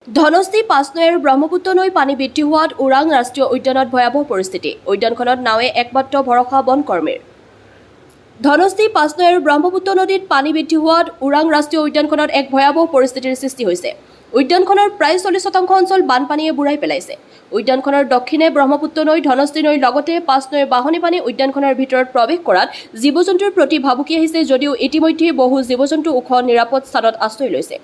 ধনস্থি পাঁচনৈ আৰু ব্ৰহ্মপুত্ৰ নৈ পানী বৃদ্ধি হোৱাত ওৰাং ৰাষ্ট্ৰীয় উদ্যানত ভয়াৱহ পৰিস্থিতি। উদ্যানখনত নাৱে একমাত্ৰ ভৰসা বনকৰ্মীৰ। ধনস্থি পাঁচনৈ আৰু ব্ৰহ্মপুত্ৰ নদীত পানী বৃদ্ধি হোৱাত ওৰাং ৰাষ্ট্ৰীয় উদ্যানখনত এক ভয়াৱহ পৰিস্থিতিৰ সৃষ্টি হৈছে। উদ্যানখনৰ প্ৰায় 40% অঞ্চল বানপানীয়ে বুৰাই পেলাইছে। উদ্যানখনৰ দক্ষিণে ব্ৰহ্মপুত্ৰ নৈ, ধনস্থি নৈৰ লগতে পাঁচনৈৰ বাঢ়নী পানী উদ্যানখনৰ ভিতৰত প্ৰৱেশ কৰাত জীৱ-জন্তুৰ প্ৰতি ভাবুকি আহিছে যদিও ইতিমধ্যে বহু জীৱ-জন্তু ওখ নিৰাপদ স্থানত আশ্ৰয় লৈছে।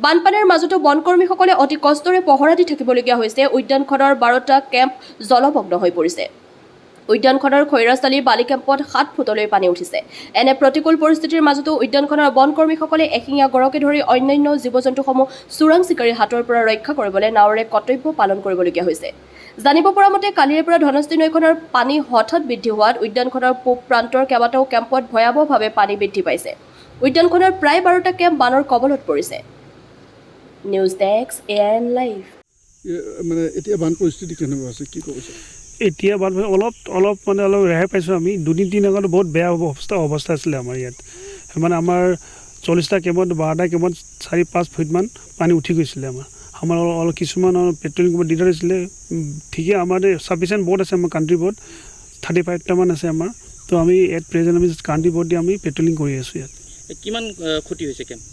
বানপানীৰ মাজতো বনকৰ্মীসকলে অতি কষ্টৰে পহৰা দি থাকিবলগীয়া হৈছে। উদ্যানখনৰ 12টা কেম্প জলমগ্ন হৈ পৰিছে। উদ্যানখনৰ খৈৰাস্থালী বালি কেম্পত 7 ফুটলৈ পানী উঠিছে। এনে প্ৰতিকূল পৰিস্থিতিৰ মাজতো উদ্যানখনৰ বনকৰ্মীসকলে এশিঙীয়া গড়কে ধৰি অন্যান্য জীৱ-জন্তুসমূহ চোৰাং চিকাৰীৰ হাতৰ পৰা ৰক্ষা কৰিবলৈ নাৱেৰে কৰ্তব্য পালন কৰিবলগীয়া হৈছে। জানিব পৰা মতে কালিৰে পৰা ধনস্থি নৈখনৰ পানী হঠাৎ বৃদ্ধি হোৱাত উদ্যানখনৰ পূব প্ৰান্তৰ কেইবাটাও কেম্পত ভয়াৱহভাৱে পানী বৃদ্ধি পাইছে। উদ্যানখনৰ প্ৰায় 12টা কেম্প বানৰ কবলত পৰিছে। News desk AIN live. মানে এতিয়া বান পৰিস্থিতি কেনেকুৱা আছে কি ক'ব? এতিয়া বান অলপ ৰেহাই পাইছোঁ আমি। 2-3 দিন আগত বহুত বেয়া অৱস্থা আছিলে আমাৰ ইয়াত। মানে আমাৰ 40টা কেম্পত 12টা কেম্পত 4-5 ফুটমান পানী উঠি গৈছিলে। আমাৰ অলপ কিছুমান পেট্ৰলিং কৰিব দিগদাৰ হৈছিলে। ঠিকে আমাৰ ছাফিচিয়েণ্ট বোট আছে, আমাৰ কাণ্ট্ৰি বোট 35টামান আছে আমাৰ। তো আমি এট প্ৰেজেণ্ট আমি কাণ্ট্ৰি বোট দি আমি পেট্ৰলিং কৰি আছোঁ ইয়াত। কিমান ক্ষতি হৈছে কেম্প?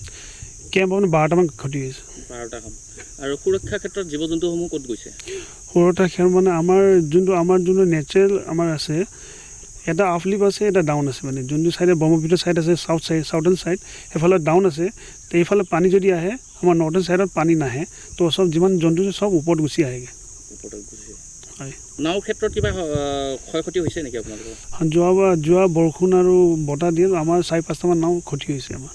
আপোনাৰ 12টামান ক্ষতি হৈছে। 12টা কাম। আৰু সুৰক্ষাৰ ক্ষেত্ৰত জীৱ জন্তুসমূহ ক'ত গৈছে? সুৰক্ষাৰ ক্ষেত্ৰত মানে আমাৰ যোনটো নেচাৰেল আমাৰ আছে, এটা আফলিপ আছে, এটা ডাউন আছে। মানে যোনটো ছাইডে ব্ৰহ্মপুত্ৰ ছাইড আছে, চাউথাৰ্ণ ছাইড সেইফালে ডাউন আছে। তো এইফালে পানী যদি আহে আমাৰ নৰ্থাৰ্ণ ছাইডত পানী নাহে, তো চব যিমান জন্তু চব ওপৰত গুচি আহেগৈ। হয়। নাওৰ ক্ষেত্ৰত কিবা ক্ষয়ক্ষতি হৈছে নেকি আপোনালোকৰ? যোৱা বৰষুণ আৰু বতাহ দিয়ে আমাৰ 4-5টামান নাও ক্ষতি হৈছে আমাৰ।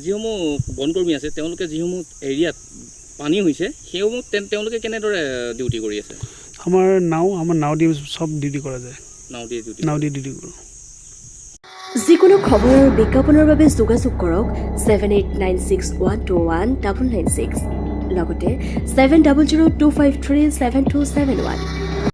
যিসমূহ বনকৰ্মী আছে তেওঁলোকে যিসমূহ এৰিয়াত পানী হৈছে সেইসমূহ তেওঁলোকে কেনেদৰে ডিউটি কৰি আছে? আমাৰ নাও দি চব ডিউটি কৰা যায়। নাও দি ডিউটি কৰোঁ। যিকোনো খবৰ আৰু বিজ্ঞাপনৰ বাবে যোগাযোগ কৰক 7896121996 লগতে 7002537271।